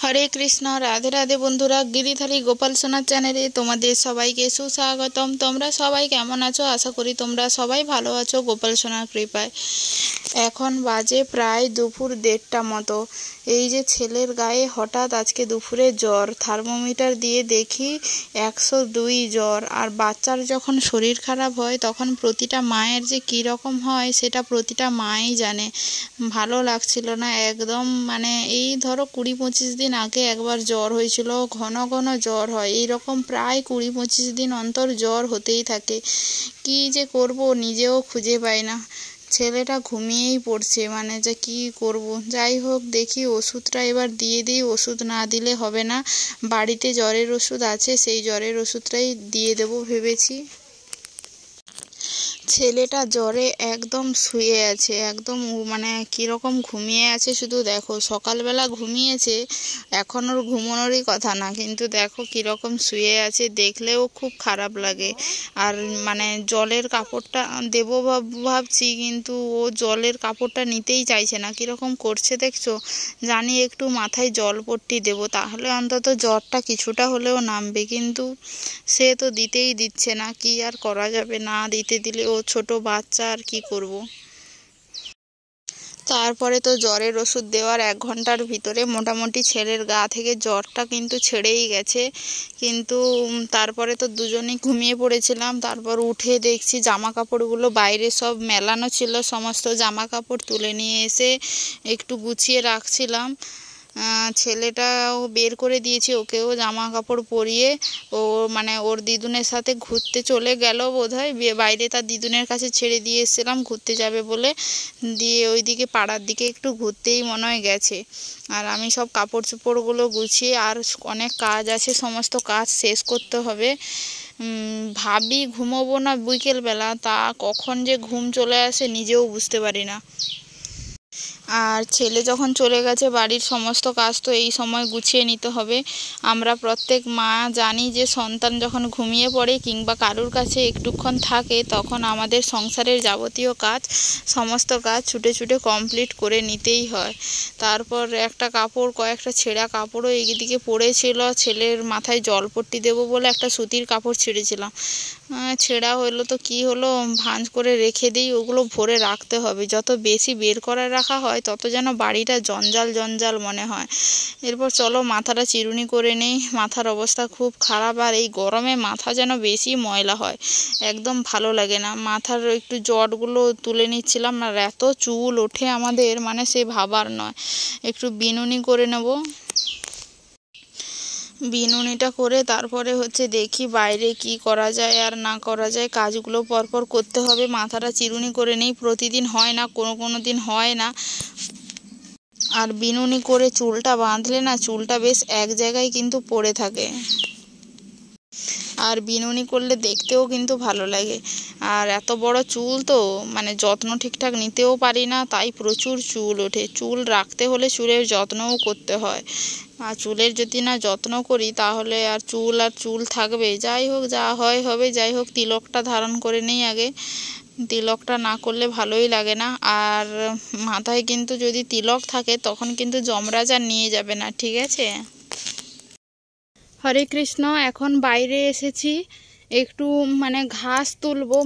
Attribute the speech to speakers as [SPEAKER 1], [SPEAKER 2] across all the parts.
[SPEAKER 1] হরে কৃষ্ণ, রাধে রাধে বন্ধুরা। গিরিধারী গোপাল সোনার চ্যানেলে তোমাদের সবাইকে সুস্বাগতম। তোমরা সবাই কেমন আছো? আশা করি তোমরা সবাই ভালো আছো গোপাল সোনার কৃপায়। এখন বাজে প্রায় দুপুর 1:30 মতো। এই যে ছেলের গায়ে হঠাৎ আজকে দুপুরে জ্বর, থার্মোমিটার দিয়ে দেখি 102 জ্বর। আর বাচ্চার যখন শরীর খারাপ হয় তখন প্রতিটা মায়ের যে কী রকম হয় সেটা প্রতিটা মাই জানে। ভালো লাগছিল না একদম। এই ধরো 20-25 দিন আগে একবার জ্বর হয়েছিল, ঘন ঘন জ্বর হয়, এইরকম প্রায় 20-25 দিন অন্তর জ্বর হতেই থাকে। কি যে করব নিজেও খুঁজে পাই না। ছেলেটা ঘুমিয়েই পড়ছে, যে কি করব। যাই হোক, দেখি ওষুধটা এবার দিয়ে দিই। ওষুধ না দিলে হবে না, বাড়িতে জ্বরের ওষুধ আছে, সেই জ্বরের ওষুধটাই দিয়ে দেবো ভেবেছি। ছেলেটা জ্বরে একদম শুয়ে আছে, একদম কীরকম ঘুমিয়ে আছে শুধু দেখো। সকালবেলা ঘুমিয়েছে, এখন ওর ঘুমানোরই কথা না, কিন্তু দেখো কীরকম শুয়ে আছে, দেখলেও খুব খারাপ লাগে। আর জলের কাপড়টা দেবো ভাবছি, কিন্তু ও জলের কাপড়টা নিতেই চাইছে না, কীরকম করছে দেখছো। জানি একটু মাথায় জলপট্টি দেবো, তাহলে অন্তত জ্বরটা কিছুটা হলেও নামবে, কিন্তু সে তো দিতেই দিচ্ছে না। কি আর করা যাবে, না দিতে দিলে ও ছোট বাচ্চা, আর কি করব। তারপরে তো জ্বরের ওষুধ দেওয়ার 1 ঘন্টার ভিতরে মোটামুটি ছেলের গা থেকে জ্বরটা কিন্তু ছেড়েই গেছে। কিন্তু তারপরে তো দুজনেই ঘুমিয়ে পড়েছিলাম। তারপর উঠে দেখছি জামা কাপড়গুলো বাইরে সব মেলানো ছিল, সমস্ত জামা কাপড় তুলে নিয়ে এসে একটু গুছিয়ে রাখছিলাম। ছেলেটাও বের করে দিয়েছি, ওকেও জামা কাপড় পরিয়ে ও ওর দিদুনের সাথে ঘুরতে চলে গেল বোধহয়। বাইরে তার দিদুনের কাছে ছেড়ে দিয়ে এসেছিলাম ঘুরতে যাবে বলে, দিয়ে ওইদিকে পাড়ার দিকে একটু ঘুরতেই মনে হয় গেছে। আর আমি সব কাপড় চোপড়গুলো গুছিয়ে, আর অনেক কাজ আছে, সমস্ত কাজ শেষ করতে হবে। ভাবি ঘুমোবো না বিকেলবেলা, তা কখন যে ঘুম চলে আসে নিজেও বুঝতে পারি না। আর ছেলে যখন চলে গেছে, বাড়ির সমস্ত কাজ তো এই সময় গুছিয়ে নিতে হবে। আমরা প্রত্যেক মা জানি যে সন্তান যখন ঘুমিয়ে পড়ে কিংবা কারুর কাছে একটুক্ষণ থাকে, তখন আমাদের সংসারের যাবতীয় কাজ, সমস্ত কাজ ছুটে ছুটে কমপ্লিট করে নিতেই হয়। তারপর একটা কাপড়, কয়েকটা ছেঁড়া কাপড়ও এইদিকে পড়েছিল। ছেলের মাথায় জলপট্টি দেবো বলে একটা সুতির কাপড় ছেড়েছিলাম, ছেঁড়া হলো তো কি হলো, ভাঁজ করে রেখে দিই। ওগুলো ভরে রাখতে হবে, যত বেশি বের করে রাখা হয় তত যেন বাড়িটা জঞ্জাল জঞ্জাল মনে হয়। এরপর চলো মাথাটা চিরুনি করে নেই, মাথার অবস্থা খুব খারাপ। আর এই গরমে মাথা যেন বেশি ময়লা হয়, একদম ভালো লাগে না। মাথার একটু জটগুলো তুলে নিচ্ছিলাম, আর এত চুল ওঠে আমাদের, সে ভাবার নয়। একটু বিনুনি করে নেব। বিনুনিটা করে তারপরে দেখি বাইরে কি করা যায় আর না করা যায়, কাজগুলো পরপর করতে হবে। মাথাটা চিরুনি করে নেই, প্রতিদিন হয় না, কোনো দিন হয় না। আর বিনুনি করে চুলটা বাঁধলে না, চুলটা বেশ এক জায়গায় কিন্তু পড়ে থাকে। আর বিনুনি করলে দেখতেও কিন্তু ভালো লাগে। আর এত বড় চুল তো যত্ন ঠিকঠাক নিতেও পারি না, তাই প্রচুর চুল ওঠে। চুল রাখতে হলে চুলের যত্নও করতে হয়, আর চুলের যদি না যত্ন করি তাহলে আর চুল থাকবে। যাই হোক, যা হয় হবে। যাই হোক, তিলকটা ধারণ করে নেই আগে। তিলকটা না করলে ভালোই লাগে না। আর মাথায় কিন্তু যদি তিলক থাকে তখন কিন্তু যমরাজ আর নিয়ে যাবে না, ঠিক আছে। হরে কৃষ্ণ। এখন বাইরে এসেছি, একটু ঘাস তুলবো।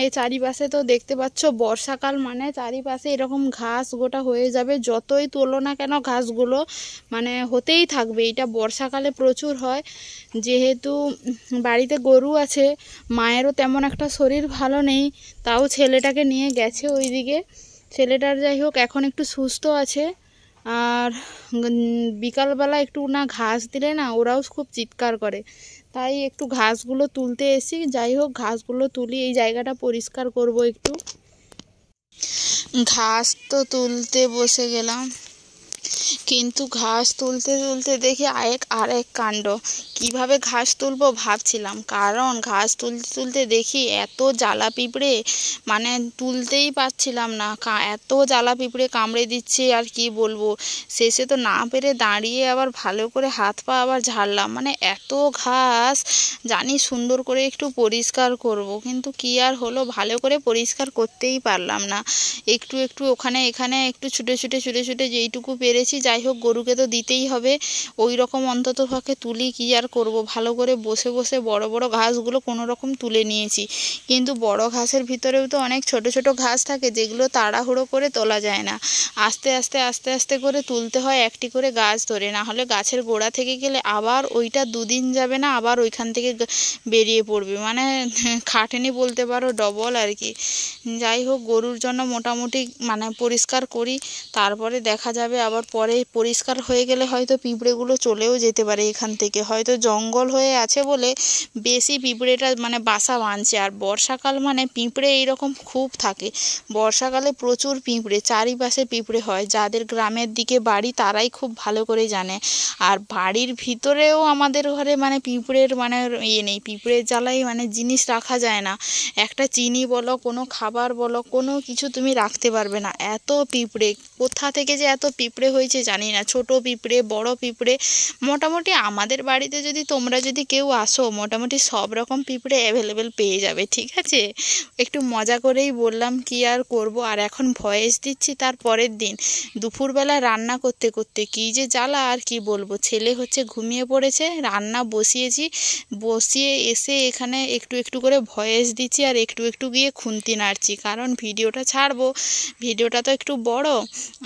[SPEAKER 1] এই চারিপাশে তো দেখতে পাচ্ছ বর্ষাকাল, চারিপাশে এরকম ঘাস গোটা হয়ে যাবে। যতই তোলো না কেন ঘাসগুলো হতেই থাকবে। এটা বর্ষাকালে প্রচুর হয়। যেহেতু বাড়িতে গরু আছে, মায়েরও তেমন একটা শরীর ভালো নেই, তাও ছেলেটাকে নিয়ে গেছে ওইদিকে। ছেলেটার যাই হোক এখন একটু সুস্থ আছে। আর বিকালবেলা একটু না ঘাস দিলে না ওরাও খুব চিৎকার করে, তাই একটু ঘাসগুলো তুলতে এসি। যাই হোক, ঘাসগুলো তুলি, এই জায়গাটা পরিষ্কার করব একটু। ঘাস তো তুলতে বসে গেলাম, কিন্তু ঘাস তুলতে তুলতে দেখি আরেক কাণ্ড। কিভাবে ঘাস তুলবো ভাবছিলাম, কারণ ঘাস তুলতে তুলতে দেখি এত জ্বালা পিঁপড়ে, মানে তুলতেই পারছিলাম না, এত জ্বালা পিঁপড়ে কামড়ে দিচ্ছে আর কি বলবো। শেষে তো না পেরে দাঁড়িয়ে আবার ভালো করে হাত পা আবার ঝাড়লাম, মানে এত ঘাস, জানি সুন্দর করে একটু পরিষ্কার করব, কিন্তু কি আর হলো, ভালো করে পরিষ্কার করতেই পারলাম না। একটু একটু ওখানে এখানে একটু ছুটে ছুটে ছুটে ছুটে যেইটুকু পেরেছি, যাই হোক গরুকে তো দিতেই হবে, ওই রকম অন্তত পক্ষে তুলি, কি আর করব, ভালো করে বসে বসে বড় বড় ঘাসগুলো কোনো রকম তুলে নিয়েছি। কিন্তু বড় ঘাসের ভিতরেও তো অনেক ছোট ছোট ঘাস থাকে, যেগুলো তাড়াহুড়ো করে তোলা যায় না, আস্তে আস্তে আস্তে আস্তে করে তুলতে হয় একটি করে গাছ ধরে, না হলে গাছের গোড়া থেকে গেলে আবার ওইটা দুদিন যাবে না, আবার ওইখান থেকে বেরিয়ে পড়বে, মানে খাটেনি বলতে পারো, ডবল আর কি। যাই হোক গরুর জন্য মোটামুটি মানে পরিষ্কার করি, তারপরে দেখা যাবে আবার পরে পরিষ্কার হয়ে গেলে হয়তো পিঁপড়েগুলো চলেও যেতে পারে এখান থেকে, হয়তো জঙ্গল হয়ে আছে বলে বেশি পিঁপড়েটা মানে বাসা বাঁধছে। আর বর্ষাকাল মানে পিঁপড়ে এইরকম খুব থাকে, বর্ষাকালে প্রচুর পিঁপড়ে, চারিপাশে পিঁপড়ে হয়, যাদের গ্রামের দিকে বাড়ি তারাই খুব ভালো করে জানে। আর বাড়ির ভিতরেও আমাদের ঘরে মানে পিঁপড়ের মানে নেই, পিঁপড়ের জ্বালাই মানে জিনিস রাখা যায় না, একটা চিনি বলো, কোনো খাবার বলো, কোনো কিছু তুমি রাখতে পারবে না, এত পিঁপড়ে। কোথা থেকে যে এত পিঁপড়ে হয়েছে জানি না, ছোট পিঁপড়ে বড় পিঁপড়ে, মোটামুটি আমাদের বাড়িতে যদি তোমরা যদি কেউ আসো, মোটামুটি সব রকম পিঁপড়ে অ্যাভেলেবেল পেয়ে যাবে, ঠিক আছে। একটু মজা করেই বললাম, কি আর করব। আর এখন ভয়েস দিচ্ছি তার পরের দিন দুপুরবেলা রান্না করতে করতে, কি যে জ্বালা আর কি বলবো। ছেলে হচ্ছে ঘুমিয়ে পড়েছে, রান্না বসিয়েছি, বসিয়ে এসে এখানে একটু একটু করে ভয়েস দিচ্ছি আর একটু একটু গিয়ে খুন্তি নাড়ছি, কারণ ভিডিওটা ছাড়বো, ভিডিওটা তো একটু বড়,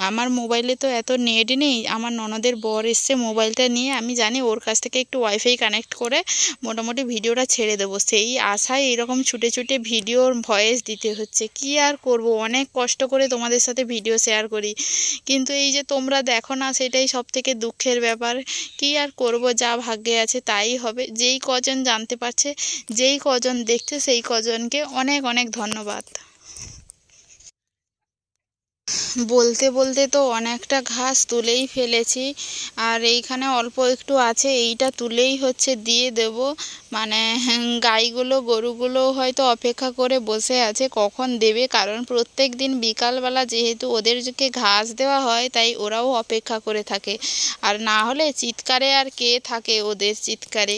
[SPEAKER 1] আমার মোবাইলে তো এত নেট নেই, আমার ননদের বর এসছে মোবাইলটা নিয়ে, আমি জানি ওর কাছ থেকে একটু ওয়াইফাই কানেক্ট করে মোটামুটি ভিডিওটা ছেড়ে দেবো, সেই আশায় এরকম ছুটে ছুটে ভিডিওর ভয়েস দিতে হচ্ছে, কি আর করব, অনেক কষ্ট করে তোমাদের সাথে ভিডিও শেয়ার করি, কিন্তু এই যে তোমরা দেখো না, সেটাই সব থেকে দুঃখের ব্যাপার। কি আর করব, যা ভাগ্যে আছে তাই হবে। যেই কজন জানতে পারছে, যেই কজন দেখছে, সেই কজনকে অনেক অনেক ধন্যবাদ। বলতে বলতে তো অনেকটা ঘাস তুলেই ফেলেছি, আর এইখানে অল্প একটু আছে, এইটা তুলেই হচ্ছে দিয়ে দেব, মানে গাইগুলো গরুগুলো হয়তো অপেক্ষা করে বসে আছে কখন দেবে, কারণ প্রত্যেক দিন বিকালবেলা যেহেতু ওদেরকে ঘাস দেওয়া হয়, তাই ওরাও অপেক্ষা করে থাকে, আর না হলে চিৎকারে আর কে থাকে ওদের চিৎকারে,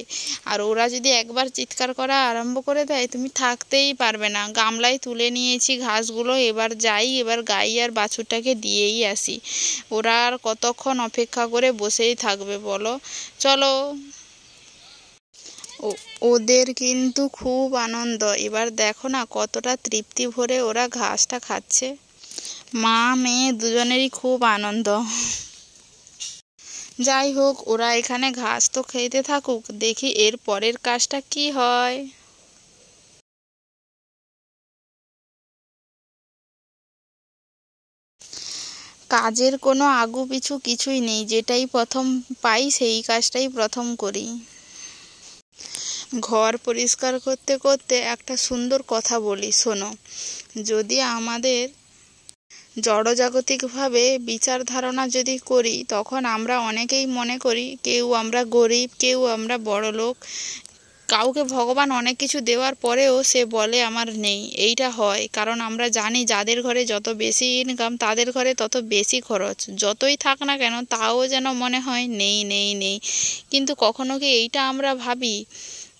[SPEAKER 1] আর ওরা যদি একবার চিৎকার করা আরম্ভ করে দেয় তুমি থাকতেই পারবে না। গামলায় তুলে নিয়েছি ঘাসগুলো, এবার যাই, এবার গাই আর বাছুরটাকে দিয়েই আসি, ওরা আর কতক্ষণ অপেক্ষা করে বসেই থাকবে বলো। চলো। ওদের কিন্তু খুব আনন্দ, এবার দেখো না কতটা তৃপ্তি ভরে ওরা ঘাসটা খাচ্ছে, মা মেয়ে দুজনেরই খুব আনন্দ। যাই হোক ওরা এখানে ঘাস তো খেতে থাকুক, দেখি এর পরের কাজটা কি হয়। কাজের কোনো আগু পিছু কিছুই নেই, যেটাই প্রথম পাই সেই কাজটাই প্রথম করি। ঘর পরিষ্কার করতে করতে একটা সুন্দর কথা বলি, শোনো। যদি আমাদের জড়জাগতিকভাবে বিচার ধারণা যদি করি, তখন আমরা অনেকেই মনে করি কেউ আমরা গরিব, কেউ আমরা বড়লোক, কাউকে ভগবান অনেক কিছু দেওয়ার পরেও সে বলে আমার নেই। এইটা হয় কারণ আমরা জানি যাদের ঘরে যত বেশি ইনকাম তাদের ঘরে তত বেশি খরচ, যতই থাক না কেন তাও যেন মনে হয় নেই নেই নেই। কিন্তু কখনো কি এইটা আমরা ভাবি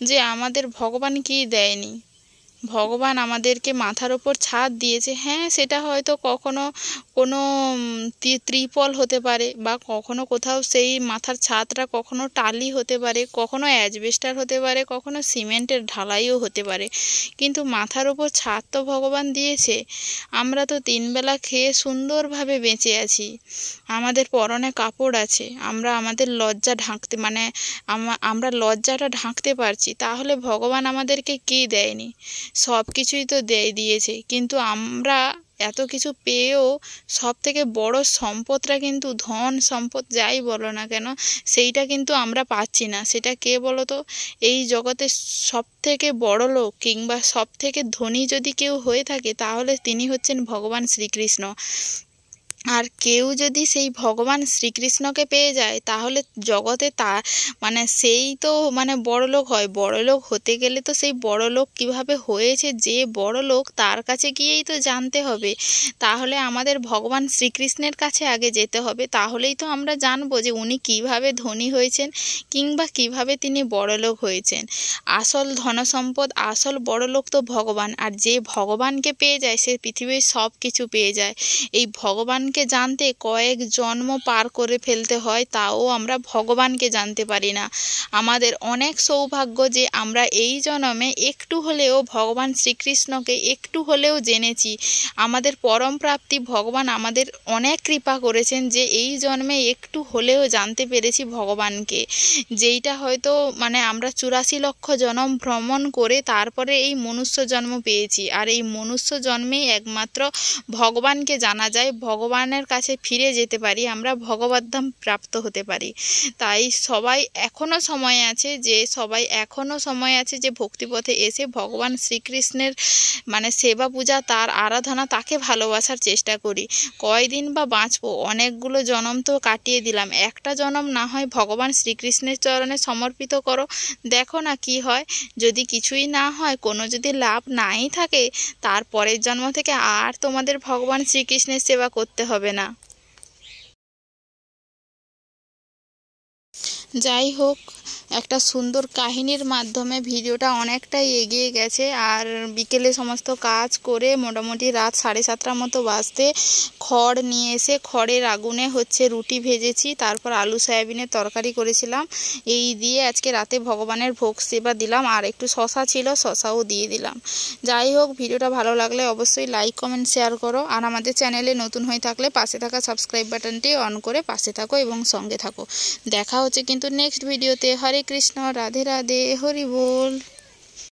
[SPEAKER 1] যে আমাদের ভগবান কি দেয়নি? ভগবান আমাদেরকে মাথার ওপর ছাদ দিয়েছে, হ্যাঁ সেটা হয়তো কখনো কোনো ত্রিপল হতে পারে, বা কখনো কোথাও সেই মাথার ছাদটা কখনো টালি হতে পারে, কখনো অ্যাজবেস্টার হতে পারে, কখনো সিমেন্টের ঢালাইও হতে পারে, কিন্তু মাথার ওপর ছাদ তো ভগবান দিয়েছে। আমরা তো তিনবেলা খেয়ে সুন্দরভাবে বেঁচে আছি, আমাদের পরনে কাপড় আছে, আমরা আমাদের লজ্জা ঢাকতে মানে আমরা লজ্জাটা ঢাকতে পারছি, তাহলে ভগবান আমাদেরকে কী দেয়নি? সব কিছুই তো দিয়েছে। কিন্তু আমরা এত কিছু পেয়েও সবথেকে বড় সম্পদটা কিন্তু, ধন সম্পদ যাই বলো না কেন, সেইটা কিন্তু আমরা পাচ্ছি না। সেটা কে বলো তো? এই জগতে সবথেকে বড়লোক কিংবা সবথেকে ধনী যদি কেউ হয়ে থাকে, তাহলে তিনি হচ্ছেন ভগবান শ্রীকৃষ্ণ। আর কেউ যদি সেই ভগবান শ্রীকৃষ্ণকে পেয়ে যায় তাহলে জগতে মানে সেই তো মানে বড়লোক হয়। বড়লোক হতে গেলে তো সেই বড়লোক কিভাবে হয়েছে, যে বড়লোক তার কাছে গিয়েই তো জানতে হবে। তাহলে আমাদের ভগবান শ্রীকৃষ্ণের কাছে আগে যেতে হবে, তাহলেই তো আমরা জানবো যে উনি কিভাবে ধনী হয়েছেন কিংবা কিভাবে তিনি বড়লোক হয়েছেন। আসল ধনসম্পদ, আসল বড়লোক তো ভগবান। আর যে ভগবানকে পেয়ে যায় সে পৃথিবীর সব কিছু পেয়ে যায়। এই ভগবানকে জানতে কয়েক জন্ম পার করে ফেলতে হয়, তাও আমরা ভগবানকে জানতে পারি না। আমাদের অনেক সৌভাগ্য যে আমরা এই জন্মে একটু হলেও ভগবান শ্রীকৃষ্ণকে একটু হলেও জেনেছি। আমাদের পরম প্রাপ্তি ভগবান আমাদের অনেক কৃপা করেছেন যে এই জন্মে একটু হলেও জানতে পেরেছি ভগবানকে, যেইটা হয়তো মানে আমরা 84 লক্ষ জন্ম ভ্রমণ করে তারপরে এই মনুষ্য জন্ম পেয়েছি। আর এই মনুষ্য জন্মেই একমাত্র ভগবানকে জানা যায়, ভগবানের কাছে ফিরে যেতে পারি, আমরা ভগবদ্ধাম প্রাপ্ত হতে পারি। তাই সবাই এখনও সময় আছে যে ভক্তিপথে এসে ভগবান শ্রীকৃষ্ণের মানে সেবা পূজা, তার আরাধনা, তাকে ভালোবাসার চেষ্টা করি। কয়দিন বা বাঁচবো, অনেকগুলো জন্ম তো কাটিয়ে দিলাম, একটা জন্ম না হয় ভগবান শ্রীকৃষ্ণের চরণে সমর্পিত করো, দেখো না কি হয়। যদি কিছুই না হয়, কোনো যদি লাভ নাই থাকে, তার পরের জন্ম থেকে আর তোমাদের ভগবান শ্রীকৃষ্ণের সেবা করতে হবে না। যাই হোক, একটা সুন্দর কাহিনীর মাধ্যমে ভিডিওটা অনেকটাই এগিয়ে গেছে। আর বিকেলে সমস্ত কাজ করে মোটামুটি রাত 7:30 মতো বাজতে খড় নিয়ে এসে খড়ের আগুনে রুটি ভেজেছি, তারপর আলু সয়াবিনের তরকারি করেছিলাম। এই দিয়ে আজকে রাতে ভগবানের ভোগ সেবা দিলাম। আর একটু শশা ছিল, শশাও দিয়ে দিলাম। যাই হোক, ভিডিওটা ভালো লাগলে অবশ্যই লাইক কমেন্ট শেয়ার করো। আর আমাদের চ্যানেলে নতুন হয়ে থাকলে পাশে থাকা সাবস্ক্রাইব বাটনটি অন করে পাশে থাকো এবং সঙ্গে থাকো। দেখা হচ্ছে কিন্তু নেক্সট ভিডিওতে। হরে কৃষ্ণ, রাধে রাধে, হরি বল।